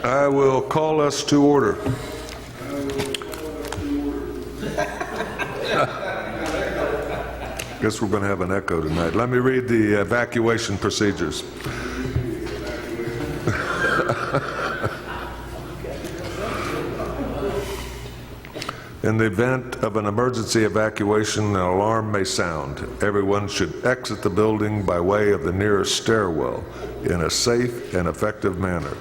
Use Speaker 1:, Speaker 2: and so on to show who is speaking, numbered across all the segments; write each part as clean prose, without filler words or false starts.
Speaker 1: I will call us to order. Guess we're going to have an echo tonight. Let me read the evacuation procedures. In the event of an emergency evacuation, an alarm may sound. Everyone should exit the building by way of the nearest stairwell in a safe and effective manner.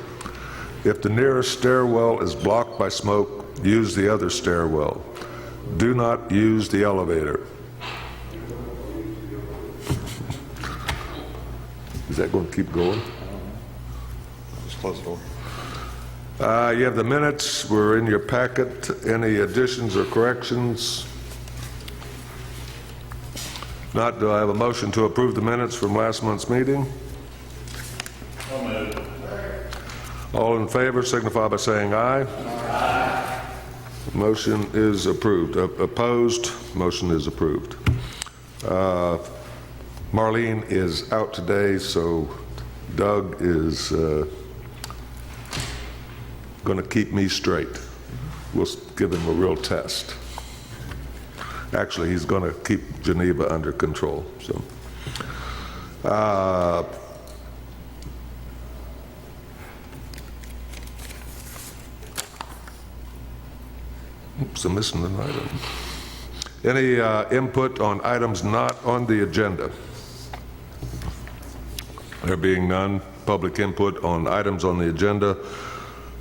Speaker 1: If the nearest stairwell is blocked by smoke, use the other stairwell. Do not use the elevator. Is that going to keep going?
Speaker 2: Just close the door.
Speaker 1: You have the minutes. We're in your packet. Any additions or corrections? Not. Do I have a motion to approve the minutes from last month's meeting? All in favor signify by saying aye. Aye. Motion is approved. Opposed? Motion is approved. Marlene is out today, so Doug is going to keep me straight. We'll give him a real test. Actually, he's going to keep Geneva under control. So, oops, I'm missing an item. Any input on items not on the agenda? There being none, public input on items on the agenda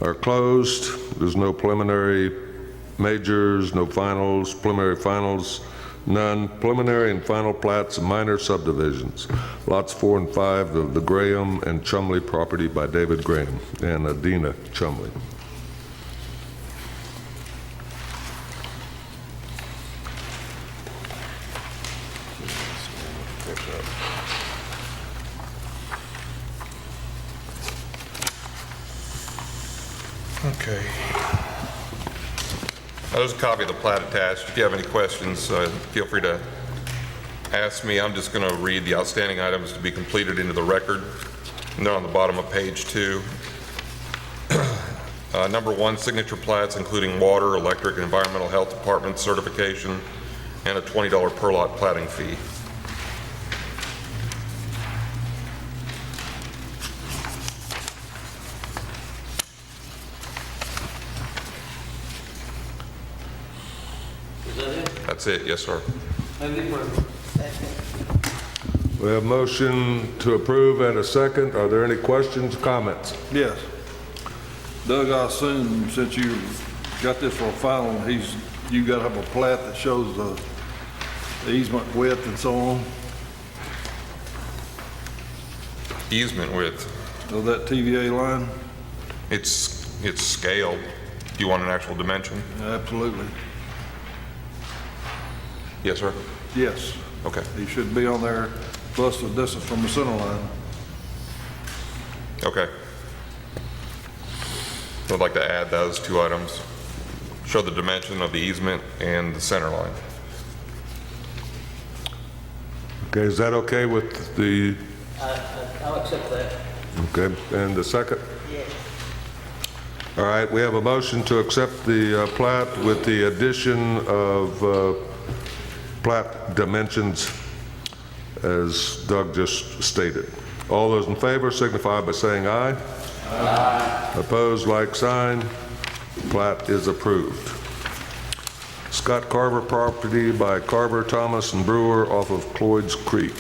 Speaker 1: are closed. There's no preliminary majors, no finals, preliminary finals, none. Preliminary and final plats of minor subdivisions. Lots 4 and 5 of the Graham and Chumley property by David Graham and Adina Chumley.
Speaker 2: Okay. There's a copy of the plat attached. If you have any questions, feel free to ask me. I'm just going to read the outstanding items to be completed into the record. And they're on the bottom of page 2. Number 1, signature plats including water, electric, and environmental health department certification, and a $20 per lot platting fee. That's it, yes, sir.
Speaker 1: We have a motion to approve and a second. Are there any questions, comments?
Speaker 3: Yes. Doug, I assume since you got this for a final, you got to have a plat that shows the easement width and so on.
Speaker 2: Easement width.
Speaker 3: Of that TVA line?
Speaker 2: It's scaled. Do you want an actual dimension?
Speaker 3: Absolutely.
Speaker 2: Yes, sir.
Speaker 3: Yes.
Speaker 2: Okay.
Speaker 3: He should be on there plus the distance from the center line.
Speaker 2: Okay. I'd like to add those 2 items. Show the dimension of the easement and the center line.
Speaker 1: Okay, is that okay with the?
Speaker 4: I'll accept that.
Speaker 1: Okay, and the second?
Speaker 4: Yes.
Speaker 1: All right, we have a motion to accept the plat with the addition of plat dimensions as Doug just stated. All those in favor signify by saying aye. Aye. Opposed, like sign. Plat is approved. Scott Carver property by Carver, Thomas, and Brewer off of Cloyd's Creek.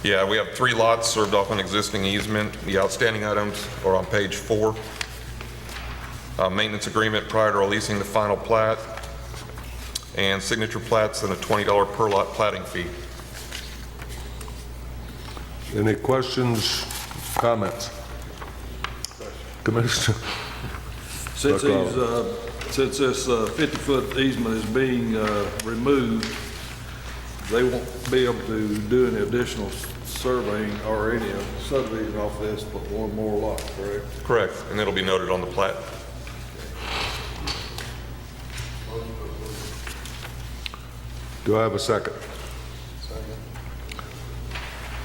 Speaker 2: Yeah, we have 3 lots served off an existing easement. The outstanding items are on page 4. Maintenance agreement prior to releasing the final plat, and signature plats and a $20 per lot platting fee.
Speaker 1: Any questions, comments? Commissioner?
Speaker 3: Since this 50-foot easement is being removed, they won't be able to do any additional surveying or any subdivision off this but one more lot, correct?
Speaker 2: Correct, and it'll be noted on the plat.
Speaker 1: Do I have a second?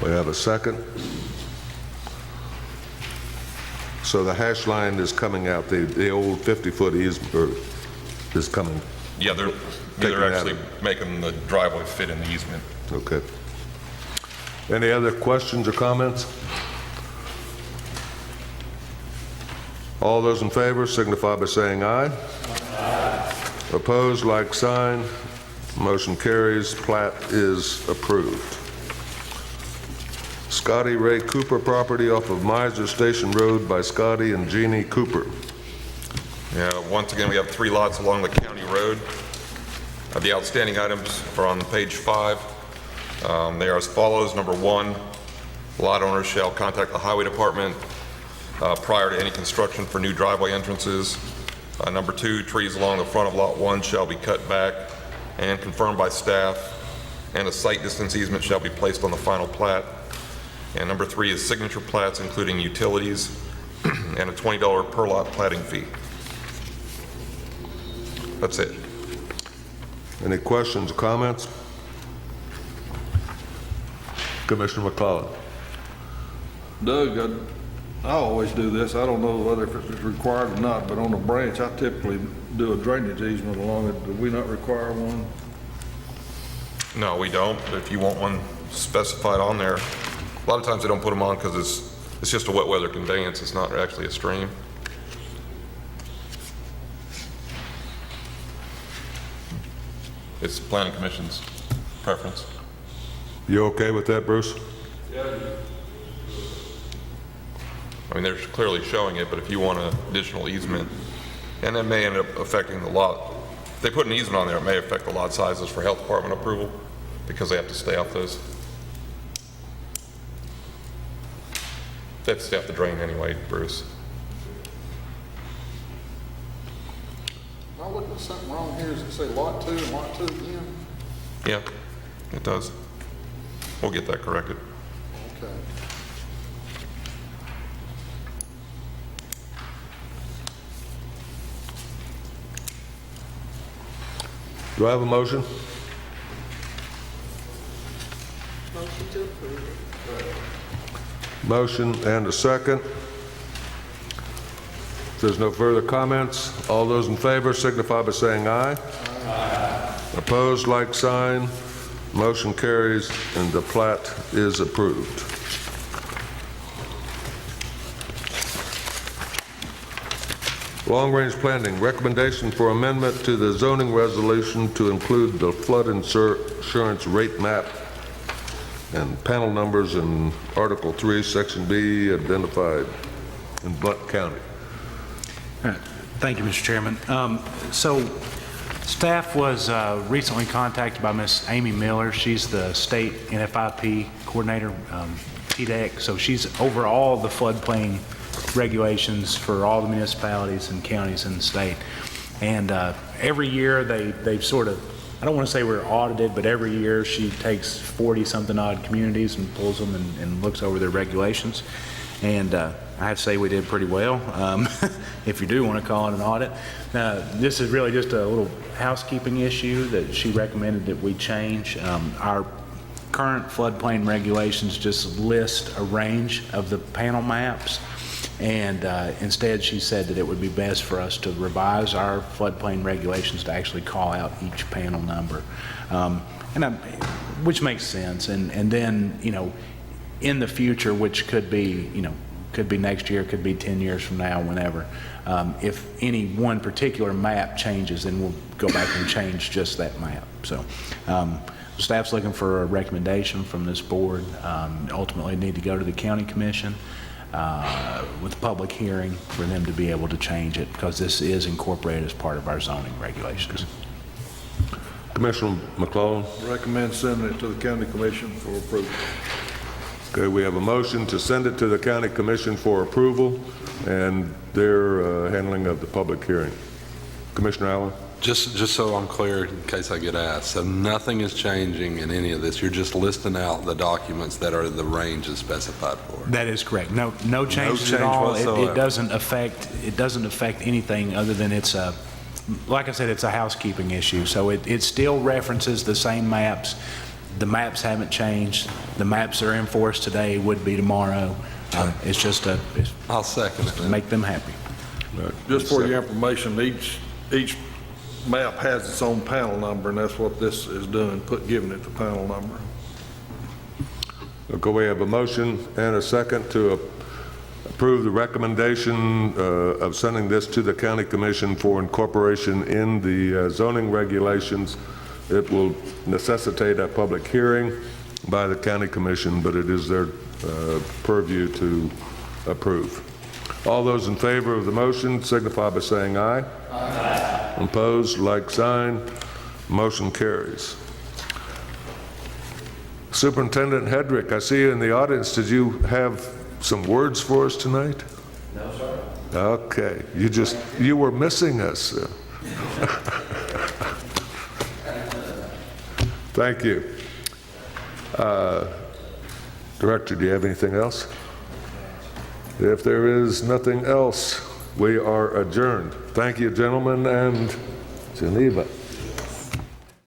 Speaker 1: We have a second. So the hash line is coming out, the old 50-foot easement is coming.
Speaker 2: Yeah, they're
Speaker 1: that
Speaker 2: actually making the driveway fit in the easement.
Speaker 1: Okay. Any other questions or comments? All those in favor signify by saying aye. Aye. Opposed, like sign. Motion carries. Plat is approved. Scotty Ray Cooper property off of Miser Station Road by Scotty and Jeannie Cooper.
Speaker 2: Yeah, once again, we have 3 lots along the county road. The outstanding items are on page 5. They are as follows. Number 1, lot owners shall contact the highway department prior to any construction for new driveway entrances. Number 2, trees along the front of lot 1 shall be cut back and confirmed by staff, and a site distance easement shall be placed on the final plat. And number 3 is signature plats, including utilities, and a $20 per lot platting fee. That's it.
Speaker 1: Any questions or comments? Commissioner McClellan.
Speaker 3: Doug, I always do this. I don't know whether if it's required or not, but on a branch, I typically do a drainage easement along it. Do we not require one?
Speaker 2: No, we don't, but if you want one specified on there, a lot of times they don't put them on because it's just a wet weather conveyance. It's not actually a stream. It's the planning commission's preference.
Speaker 1: You okay with that, Bruce?
Speaker 2: I mean, they're clearly showing it, but if you want an additional easement, and it may end up affecting the lot. If they put an easement on there, it may affect the lot sizes for health department approval because they have to stay off those. They have to stay off the drain anyway, Bruce.
Speaker 5: Am I looking at something wrong here? Does it say lot 2 and lot 2 again?
Speaker 2: Yeah, it does. We'll get that corrected.
Speaker 5: Okay.
Speaker 1: Do I have a motion?
Speaker 4: Motion to approve.
Speaker 1: Motion and a second. If there's no further comments, all those in favor signify by saying aye. Aye. Opposed, like sign. Motion carries and the plat is approved. Long-range planning, recommendation for amendment to the zoning resolution to include the flood insurance rate map and panel numbers in Article 3, Section B, identified in Blount County.
Speaker 6: Thank you, Mr. Chairman. So staff was recently contacted by Miss Amy Miller. She's the state NFIP coordinator, TDEC. So she's over all the floodplain regulations for all the municipalities and counties in the state. And every year they've sort of, I don't want to say we're audited, but every year she takes 40-something odd communities and pulls them and looks over their regulations. And I have to say we did pretty well, if you do want to call it an audit. This is really just a little housekeeping issue that she recommended that we change. Our current floodplain regulations just list a range of the panel maps. And instead, she said that it would be best for us to revise our floodplain regulations to actually call out each panel number, which makes sense. And then, you know, in the future, which could be, you know, could be next year, could be 10 years from now, whenever, if any one particular map changes, then we'll go back and change just that map. So staff's looking for a recommendation from this board. Ultimately, need to go to the county commission with a public hearing for them to be able to change it, because this is incorporated as part of our zoning regulations.
Speaker 1: Commissioner McClellan.
Speaker 3: Recommend sending it to the county commission for approval.
Speaker 1: Okay, we have a motion to send it to the county commission for approval and their handling of the public hearing. Commissioner Allen?
Speaker 7: Just so I'm clear, in case I get asked, so nothing is changing in any of this. You're just listing out the documents that are the ranges specified for.
Speaker 6: That is correct. No changes
Speaker 7: change
Speaker 6: at all.
Speaker 7: whatsoever.
Speaker 6: It doesn't affect anything other than it's a, like I said, it's a housekeeping issue. So it still references the same maps. The maps haven't changed. The maps that are in force today would be tomorrow. It's just
Speaker 7: I'll second it
Speaker 6: to
Speaker 7: then.
Speaker 6: make them happy.
Speaker 3: Just for your information, each map has its own panel number, and that's what this is doing, giving it the panel number.
Speaker 1: Okay, we have a motion and a second to approve the recommendation of sending this to the county commission for incorporation in the zoning regulations. It will necessitate a public hearing by the county commission, but it is their purview to approve. All those in favor of the motion signify by saying aye. Aye. Opposed, like sign. Motion carries. Superintendent Hedrick, I see you in the audience. Did you have some words for us tonight?
Speaker 8: No, sir.
Speaker 1: Okay, you were missing us. Thank you. Director, do you have anything else? If there is nothing else, we are adjourned. Thank you, gentlemen, and Geneva.